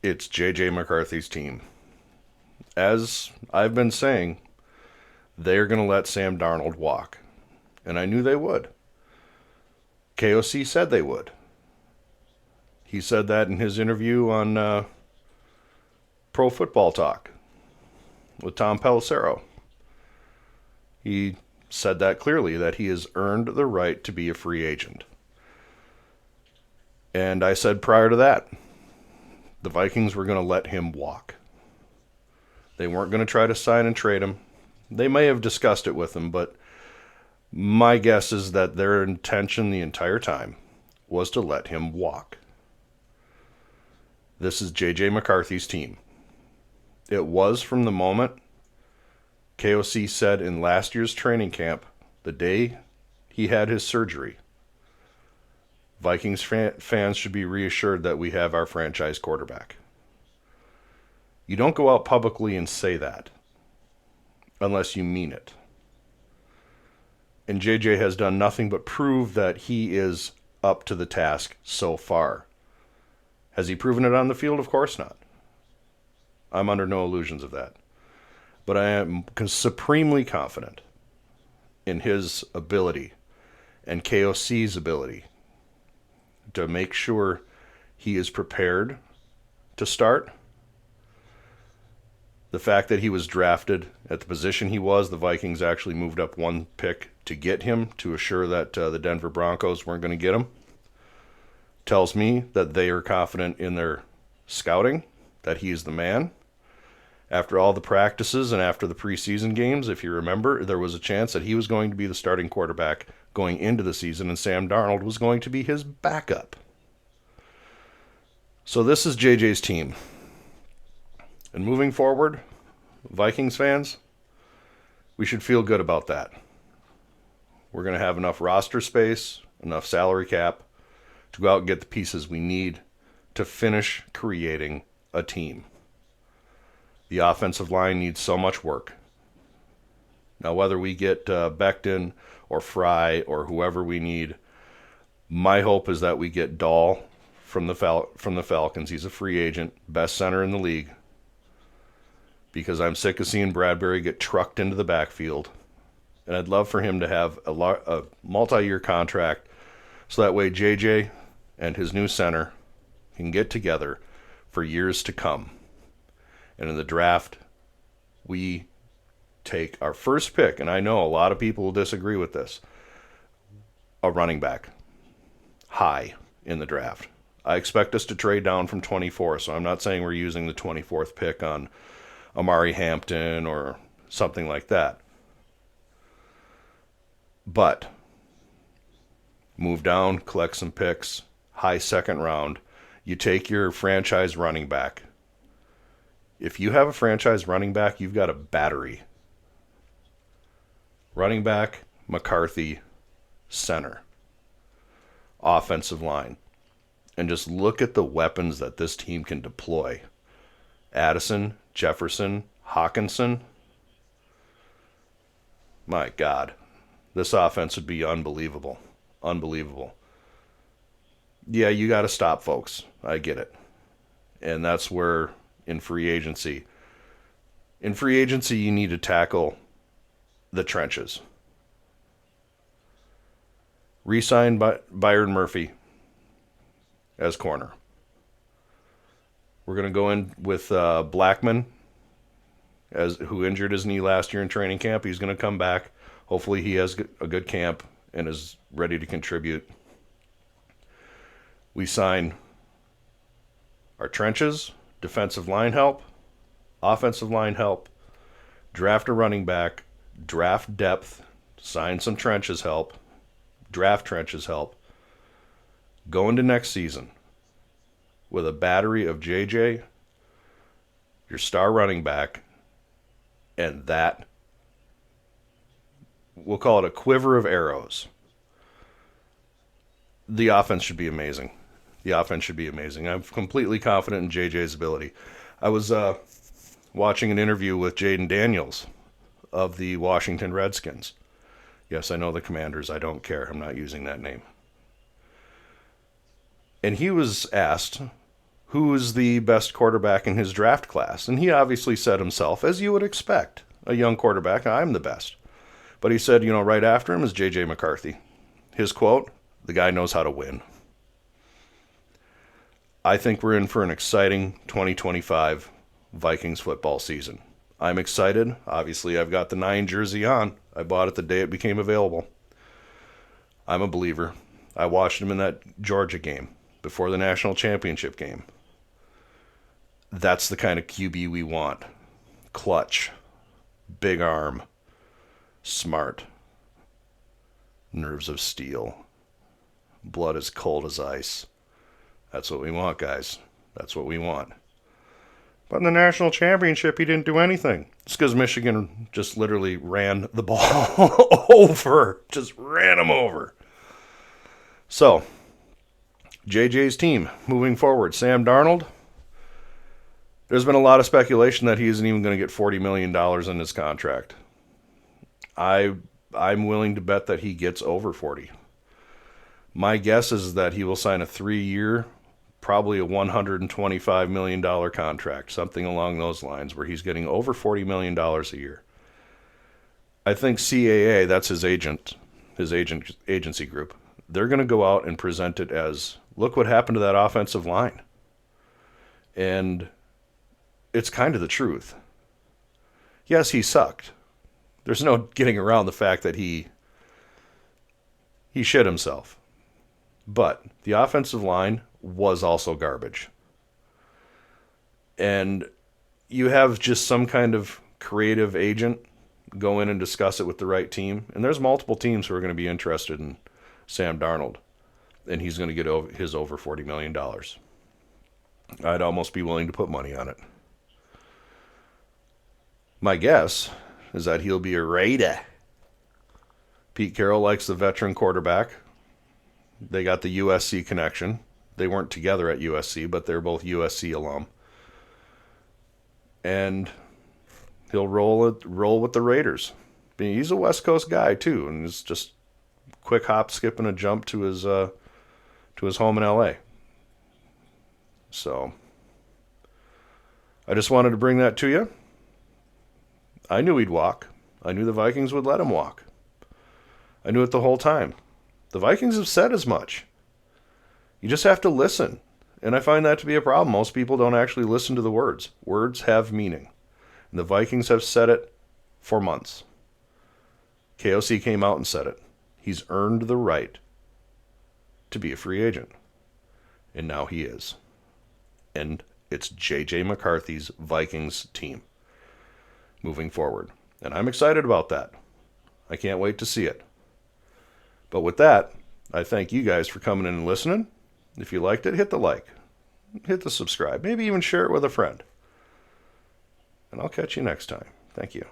It's J.J. McCarthy's team. As I've been saying, they're going to let Sam Darnold walk. And I knew they would. KOC said they would. He said that in his interview on Pro Football Talk with Tom Pelissero. He said that clearly, that he has earned the right to be a free agent. And I said prior to that, the Vikings were going to let him walk. They weren't going to try to sign and trade him. They may have discussed it with him, but my guess is that their intention the entire time was to let him walk. This is J.J. McCarthy's team. It was from the moment KOC said in last year's training camp, the day he had his surgery, Vikings fans should be reassured that we have our franchise quarterback. You don't go out publicly and say that unless you mean it. And JJ has done nothing but prove that he is up to the task so far. Has he proven it on the field? Of course not. I'm under no illusions of that. But I am supremely confident in his ability and KOC's ability to make sure he is prepared to start. The fact that he was drafted at the position he was, the Vikings actually moved up one pick to get him to assure that the Denver Broncos weren't going to get him, tells me that they are confident in their scouting, that he is the man. After all the practices and after the preseason games, if you remember, there was a chance that he was going to be the starting quarterback going into the season, and Sam Darnold was going to be his backup. So this is JJ's team. And moving forward, Vikings fans, we should feel good about that. We're going to have enough roster space, enough salary cap to go out and get the pieces we need to finish creating a team. The offensive line needs so much work. Now, whether we get Becton or Fry or whoever we need, my hope is that we get Dahl from the Falcons. He's a free agent, best center in the league. Because I'm sick of seeing Bradbury get trucked into the backfield. And I'd love for him to have a multi-year contract so that way JJ and his new center can get together for years to come. And in the draft, we take our first pick, and I know a lot of people will disagree with this, a running back high in the draft. I expect us to trade down from 24, so I'm not saying we're using the 24th pick on Amari Hampton or something like that. But move down, collect some picks, high second round. You take your franchise running back. If you have a franchise running back, you've got a battery. Running back, McCarthy, center, offensive line. And just look at the weapons that this team can deploy. Addison, Jefferson, Hawkinson. My God, this offense would be unbelievable. Unbelievable. Yeah, you got to stop, folks. I get it. And that's where in free agency, you need to tackle the trenches. Re-sign Byron Murphy as corner. We're going to go in with Blackman, who injured his knee last year in training camp. He's going to come back. Hopefully he has a good camp and is ready to contribute. We sign our trenches, defensive line help, offensive line help, draft a running back, draft depth, sign some trenches help, draft trenches help. Go into next season with a battery of JJ, your star running back, and that, we'll call it a quiver of arrows. The offense should be amazing. The offense should be amazing. I'm completely confident in JJ's ability. I was watching an interview with Jaden Daniels of the Washington Redskins. Yes, I know the Commanders. I don't care. I'm not using that name. And he was asked, who's the best quarterback in his draft class. And he obviously said himself, as you would expect, a young quarterback, I'm the best. But he said, right after him is J.J. McCarthy. His quote, the guy knows how to win. I think we're in for an exciting 2025 Vikings football season. I'm excited. Obviously, I've got the 9 jersey on. I bought it the day it became available. I'm a believer. I watched him in that Georgia game before the national championship game. That's the kind of QB we want. Clutch. Big arm. Smart. Nerves of steel. Blood as cold as ice. That's what we want, guys. That's what we want. But in the national championship, he didn't do anything. It's because Michigan just literally ran the ball over. Just ran him over. So, JJ's team moving forward. Sam Darnold. There's been a lot of speculation that he isn't even going to get $40 million in his contract. I'm willing to bet that he gets over 40. My guess is that he will sign a 3-year, probably a $125 million contract, something along those lines, where he's getting over $40 million a year. I think CAA, that's his agency group, they're going to go out and present it as, look what happened to that offensive line. And it's kind of the truth. Yes, he sucked. There's no getting around the fact that he shit himself. But the offensive line was also garbage. And you have just some kind of creative agent go in and discuss it with the right team. And there's multiple teams who are going to be interested in Sam Darnold. And he's going to get his over $40 million. I'd almost be willing to put money on it. My guess is that he'll be a Raider. Pete Carroll likes the veteran quarterback. They got the USC connection. They weren't together at USC, but they're both USC alum. And he'll roll with the Raiders. I mean, he's a West Coast guy too, and it's just quick hop, skip, and a jump to his home in LA. So I just wanted to bring that to you. I knew he'd walk. I knew the Vikings would let him walk. I knew it the whole time. The Vikings have said as much. You just have to listen. And I find that to be a problem. Most people don't actually listen to the words. Words have meaning. And the Vikings have said it for months. KOC came out and said it. He's earned the right to be a free agent. And now he is. And it's J.J. McCarthy's Vikings team moving forward. And I'm excited about that. I can't wait to see it. But with that, I thank you guys for coming in and listening. If you liked it, hit the like. Hit the subscribe. Maybe even share it with a friend. And I'll catch you next time. Thank you.